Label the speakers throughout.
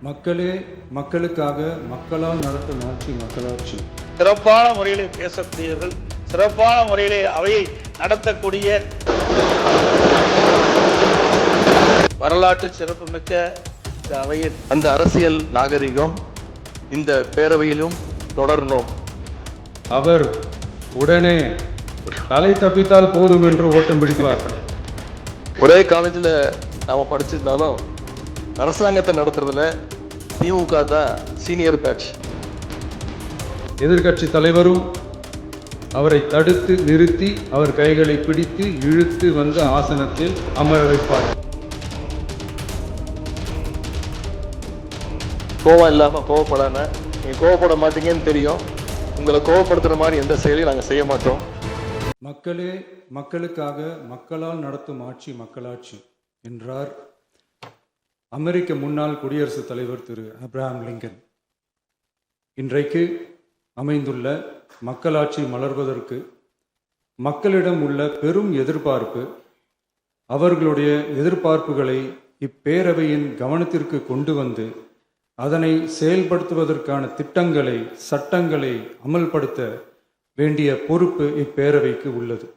Speaker 1: மக்களே மக்களுக்காக மக்களால் நடத்தும் ஆட்சி மக்களாட்சி.
Speaker 2: சிறப்பான முறையிலே பேசக்கூடியவர்கள், சிறப்பான முறையிலே அவையை நடத்தக்கூடிய வரலாற்று சிறப்புமிக்க இந்த அவையில்
Speaker 3: அந்த அரசியல் நாகரிகம் இந்த பேரவையிலும் தொடரணும்.
Speaker 1: அவர் உடனே தலை தப்பித்தால் போதும் என்று ஓட்டம் பிடிப்பார்.
Speaker 3: ஒரே காலேஜில் நாம் படிச்சிருந்தாலும் அரசாங்கத்தை நடத்துறதுல திமுக தான் சீனியர் பேட்ச்.
Speaker 1: எதிர்கட்சி தலைவரும் அவரை தடுத்து நிறுத்தி அவர் கைகளை பிடித்து இழுத்து வந்து ஆசனத்தில் அமர வைப்பார்.
Speaker 3: கோவம் இல்லாமல் கோவப்படாம, நீங்கள் கோவப்பட மாட்டீங்கன்னு தெரியும். உங்களை கோவப்படுத்துகிற மாதிரி எந்த செயலையும் நாங்கள் செய்ய மாட்டோம்.
Speaker 1: மக்களே மக்களுக்காக மக்களால் நடத்தும் ஆட்சி மக்களாட்சி என்றார் அமெரிக்க முன்னாள் குடியரசுத் தலைவர் திரு ஆப்ரஹாம் லிங்கன். இன்றைக்கு அமைந்துள்ள மக்களாட்சி மலர்வதற்கு மக்களிடம் உள்ள பெரும் எதிர்பார்ப்பு, அவர்களுடைய எதிர்பார்ப்புகளை இப்பேரவையின் கவனத்திற்கு கொண்டு வந்து அதனை செயல்படுத்துவதற்கான திட்டங்களை, சட்டங்களை அமல்படுத்த வேண்டிய பொறுப்பு இப்பேரவைக்கு உள்ளது.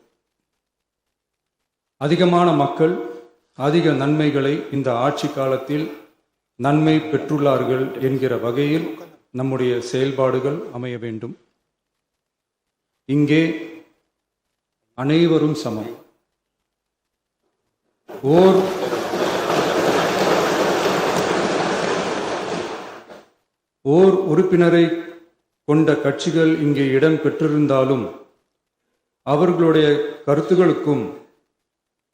Speaker 1: அதிகமான மக்கள் அதிக நன்மைகளை இந்த ஆட்சி காலத்தில் நன்மை பெற்றுள்ளார்கள் என்கிற வகையில் நம்முடைய செயல்பாடுகள் அமைய வேண்டும். இங்கே அனைவரும் சமம். ஓர் உறுப்பினரை கொண்ட கட்சிகள் இங்கே இடம் பெற்றிருந்தாலும் அவர்களுடைய கருத்துகளுக்கும்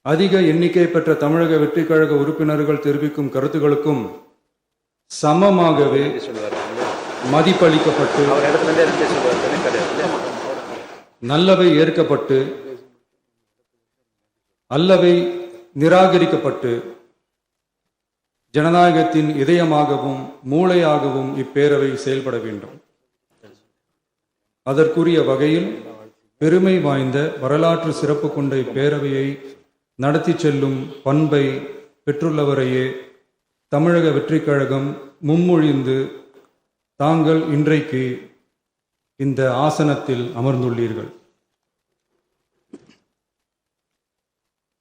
Speaker 1: அதிக எண்ணிக்கை பெற்ற தமிழக வெற்றிக் கழக உறுப்பினர்கள் தெரிவிக்கும் கருத்துகளுக்கும் சமமாகவே மதிப்பளிக்கப்பட்டு நல்லவை ஏற்கப்பட்டு அல்லவை நிராகரிக்கப்பட்டு ஜனநாயகத்தின் இதயமாகவும் மூளையாகவும் இப்பேரவை செயல்பட வேண்டும். அதற்குரிய வகையில் பெருமை வாய்ந்த வரலாற்று சிறப்பு கொண்ட இப்பேரவையை நடத்தி செல்லும் பண்பை பெற்றுள்ளவரையே தமிழக வெற்றிக் கழகம் முன்மொழிந்து தாங்கள் இன்றைக்கு இந்த ஆசனத்தில் அமர்ந்துள்ளீர்கள்.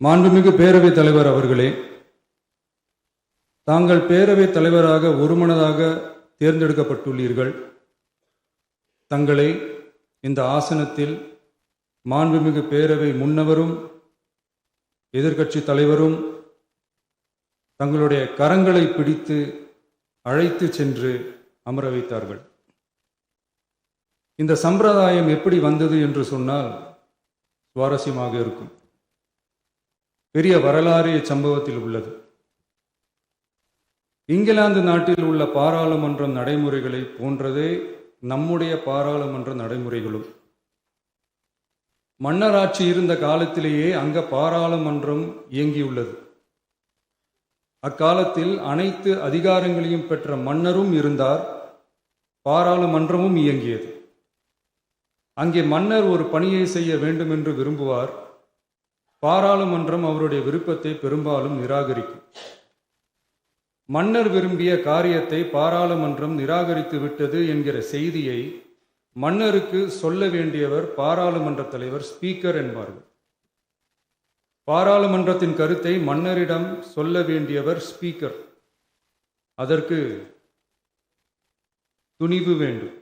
Speaker 1: மாண்புமிகு பேரவைத் தலைவர் அவர்களே, தாங்கள் பேரவைத் தலைவராக ஒருமனதாக தேர்ந்தெடுக்கப்பட்டுள்ளீர்கள். தங்களை இந்த ஆசனத்தில் மாண்புமிகு பேரவை முன்னவரும் எதிர்கட்சி தலைவரும் தங்களுடைய கரங்களை பிடித்து அழைத்து சென்று அமர வைத்தார்கள். இந்த சம்பிரதாயம் எப்படி வந்தது என்று சொன்னால் சுவாரஸ்யமாக இருக்கும். பெரிய வரலாறு சம்பவத்தில் உள்ளது. இங்கிலாந்து நாட்டில் உள்ள பாராளுமன்ற நடைமுறைகளை போன்றதே நம்முடைய பாராளுமன்ற நடைமுறைகளும். மன்னராட்சி இருந்த காலத்திலேயே அங்க பாராளுமன்றம் இயங்கியுள்ளது. அக்காலத்தில் அனைத்து அதிகாரங்களையும் பெற்ற மன்னரும் இருந்தார், பாராளுமன்றமும் இயங்கியது. அங்கே மன்னர் ஒரு பணியை செய்ய வேண்டும் என்று விரும்புவார், பாராளுமன்றம் அவருடைய விருப்பத்தை பெரும்பாலும் நிராகரிக்கும். மன்னர் விரும்பிய காரியத்தை பாராளுமன்றம் நிராகரித்து விட்டது என்கிற செய்தியை மன்னருக்கு சொல்ல வேண்டியவர் பாராளுமன்ற தலைவர், ஸ்பீக்கர் என்பார்கள். பாராளுமன்றத்தின் கருத்தை மன்னரிடம் சொல்ல வேண்டியவர் ஸ்பீக்கர். அதற்கு துணிவு வேண்டும்.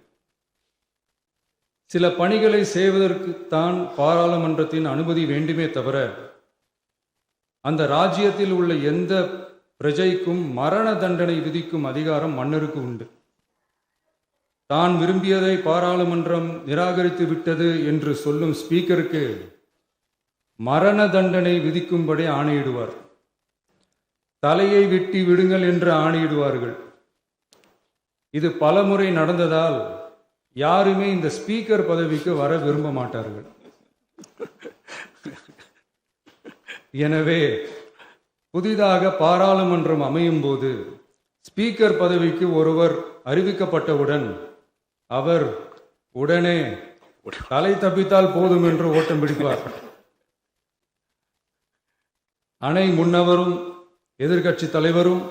Speaker 1: சில பணிகளை செய்வதற்குத்தான் பாராளுமன்றத்தின் அனுமதி வேண்டுமே தவிர அந்த ராஜ்யத்தில் உள்ள எந்த பிரஜைக்கும் மரண தண்டனை விதிக்கும் அதிகாரம் மன்னருக்கு உண்டு. தான் விரும்பியதை பாராளுமன்றம் நிராகரித்து விட்டது என்று சொல்லும் ஸ்பீக்கருக்கு மரண தண்டனை விதிக்கும்படி ஆணையிடுவார். தலையை வெட்டி விடுங்கள் என்று ஆணையிடுவார்கள். இது பலமுறை நடந்ததால் யாருமே இந்த ஸ்பீக்கர் பதவிக்கு வர விரும்ப மாட்டார்கள். எனவே புதிதாக பாராளுமன்றம் அமையும் போது ஸ்பீக்கர் பதவிக்கு ஒருவர் அறிவிக்கப்பட்டவுடன் அவர் உடனே தலை தப்பித்தால் போதும் என்று ஓட்டம் பிடிப்பார். அணை முன்னவரும் எதிர்கட்சி தலைவரும்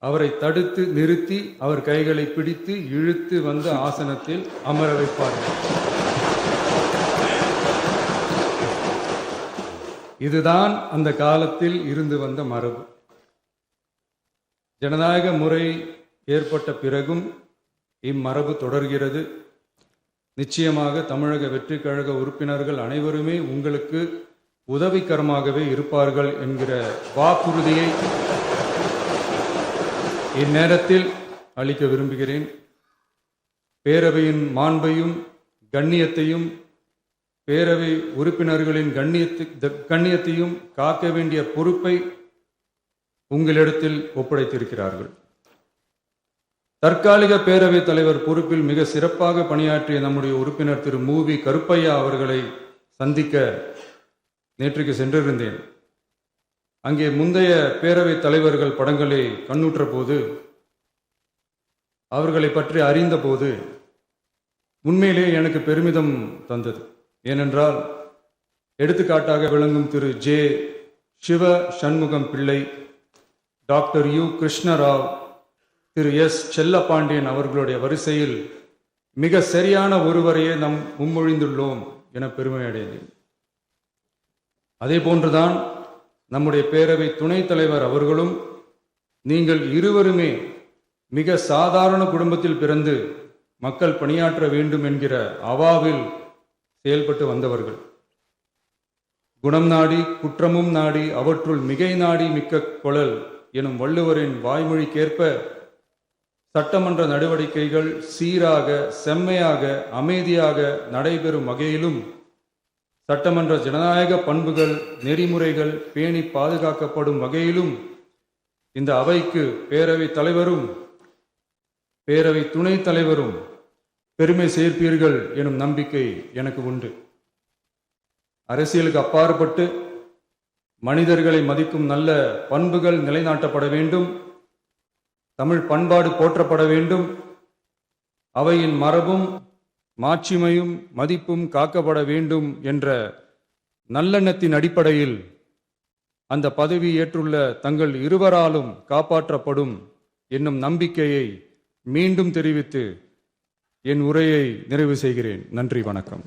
Speaker 1: அவரை தடுத்து நிறுத்தி அவர் கைகளை பிடித்து இழுத்து வந்து ஆசனத்தில் அமர வைப்பார்கள். இதுதான் அந்த காலத்தில் இருந்து வந்த மரபு. ஜனநாயக முறை ஏற்பட்ட பிறகும் இம்மரபு தொடர்கிறது. நிச்சயமாக தமிழக வெற்றி கழக உறுப்பினர்கள் அனைவருமே உங்களுக்கு உதவிகரமாகவே இருப்பார்கள் என்கிற வாக்குறுதியை இந்நேரத்தில் அளிக்க விரும்புகிறேன். பேரவையின் மாண்பையும் கண்ணியத்தையும் பேரவை உறுப்பினர்களின் கண்ணியத்தையும் காக்க வேண்டிய பொறுப்பை உங்களிடத்தில் ஒப்படைத்திருக்கிறார்கள். தற்காலிக பேரவைத் தலைவர் பொறுப்பில் மிக சிறப்பாக பணியாற்றிய நம்முடைய உறுப்பினர் திரு மூவி கருப்பையா அவர்களை சந்திக்க நேற்றுக்கு சென்றிருந்தேன். அங்கே முந்தைய பேரவைத் தலைவர்கள் படங்களை கண்ணுற்ற போது, அவர்களை பற்றி அறிந்த போது உண்மையிலே எனக்கு பெருமிதம் தந்தது. ஏனென்றால் எடுத்துக்காட்டாக விளங்கும் திரு ஜே சிவ சண்முகம் பிள்ளை, டாக்டர் யு கிருஷ்ணராவ், திரு எஸ் செல்லப்பாண்டியன் அவர்களுடைய வரிசையில் மிக சரியான ஒருவரையே நாம் முன்மொழிந்துள்ளோம் என பெருமை அடைந்தேன். அதே போன்றுதான் நம்முடைய பேரவை துணைத் தலைவர் அவர்களும் நீங்கள் இருவருமே மிக சாதாரண குடும்பத்தில் பிறந்து மக்கள் பணியாற்ற வேண்டும் என்கிற அவாவில் செயல்பட்டு வந்தவர்கள். குணம் நாடி குற்றமும் நாடி அவற்றுள் மிகை நாடி மிக்க கொளல் எனும் வள்ளுவரின் வாய்மொழிக்கேற்ப சட்டமன்ற நடவடிக்கைகள் சீராக செம்மையாக அமைதியாக நடைபெறும் வகையிலும் சட்டமன்ற ஜனநாயக பண்புகள் நெறிமுறைகள் பேணி பாதுகாக்கப்படும் வகையிலும் இந்த அவைக்கு பேரவைத் தலைவரும் பேரவை துணைத் தலைவரும் பெருமை சேர்ப்பீர்கள் எனும் நம்பிக்கை எனக்கு உண்டு. அரசியலுக்கு அப்பாற்பட்டு மனிதர்களை மதிக்கும் நல்ல பண்புகள் நிலைநாட்டப்பட வேண்டும். தமிழ் பண்பாடு போற்றப்பட வேண்டும். அவையின் மரபும் மாட்சிமையும் மதிப்பும் காக்கப்பட வேண்டும் என்ற நல்லெண்ணத்தின் அடிப்படையில் அந்த பதவி ஏற்றுள்ள தங்கள் இருவராலும் காப்பாற்றப்படும் என்னும் நம்பிக்கையை மீண்டும் தெரிவித்து என் உரையை நிறைவு செய்கிறேன். நன்றி, வணக்கம்.